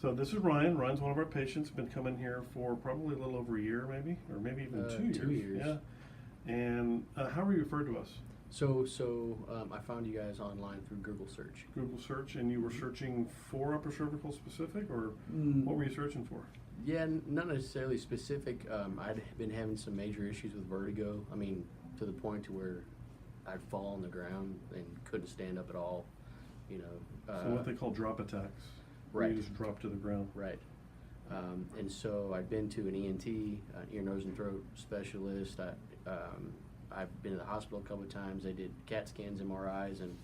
So this is Ryan. Ryan's one of our patients. Been coming here for probably a little over a year, maybe, or maybe even 2 years. 2 years. Yeah. And how were you referred to us? So I found you guys online through Google search. Google search, and you were searching for upper cervical specific, or what were you searching for? Yeah, not necessarily specific. I'd been having some major issues with vertigo. I mean, to the point to where I'd fall on the ground and couldn't stand up at all. You know. So what they call drop attacks. Right. You just drop to the ground. Right. And so I'd been to an ENT, an ear, nose, and throat specialist. I've been to the hospital a couple of times. They did CAT scans, MRIs, and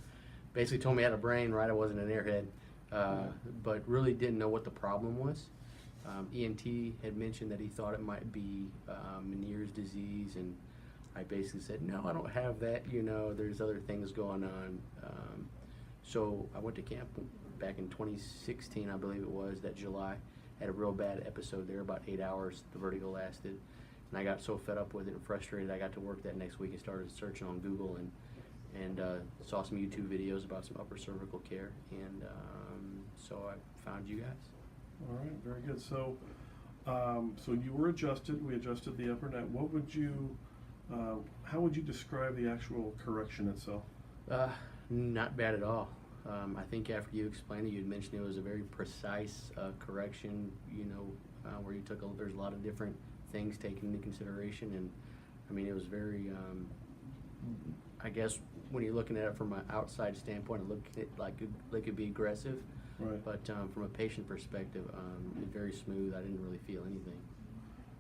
basically told me I had a brain, right? I wasn't an airhead, but really didn't know what the problem was. ENT had mentioned that he thought it might be Meniere's disease, and I basically said, no, I don't have that. You know, there's other things going on. So I went to camp back in 2016, I believe it was, that July. Had a real bad episode there, about 8 hours the vertigo lasted. And I got so fed up with it and frustrated, I got to work that next week and started searching on Google and saw some YouTube videos about some upper cervical care. And so I found you guys. All right, very good. So, so you were adjusted. We adjusted the upper neck. What would you, how would you describe the actual correction itself? Not bad at all. I think after you explained it, you had mentioned it was a very precise correction. You know, where you took there's a lot of different things taken into consideration, and I mean it was very. I guess when you're looking at it from an outside standpoint, it looked like it could be aggressive. Right. But from a patient perspective, very smooth. I didn't really feel anything.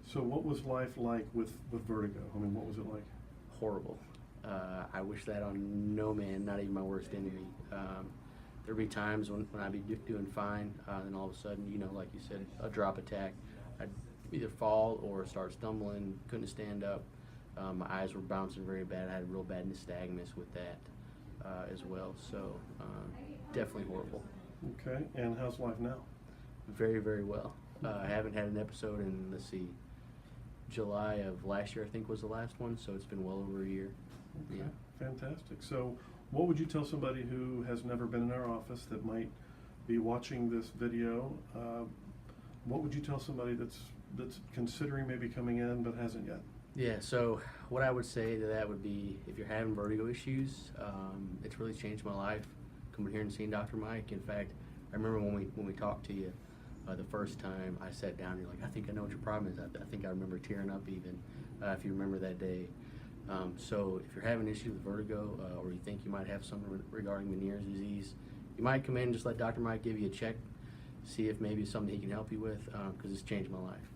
So what was life like with vertigo? I mean, what was it like? Horrible. I wish that on no man, not even my worst enemy. There'd be times when I'd be doing fine, and all of a sudden, you know, like you said, a drop attack. I'd either fall or start stumbling, couldn't stand up. My eyes were bouncing very bad. I had real bad nystagmus with that as well. So definitely horrible. Okay, and how's life now? Very, very well. I haven't had an episode in, let's see, July of last year I think was the last one, so it's been well over a year. Okay, Yeah. fantastic. So what would you tell somebody who has never been in our office that might be watching this video? What would you tell somebody that's considering maybe coming in but hasn't yet? Yeah, so what I would say to that would be, if you're having vertigo issues, it's really changed my life coming here and seeing Dr. Mike. In fact, I remember when we talked to you the first time, I sat down and you're like, I think I know what your problem is. I think I remember tearing up even, if you remember that day. So if you're having issues with vertigo, or you think you might have something regarding Meniere's disease, you might come in and just let Dr. Mike give you a check, see if maybe it's something he can help you with, because it's changed my life.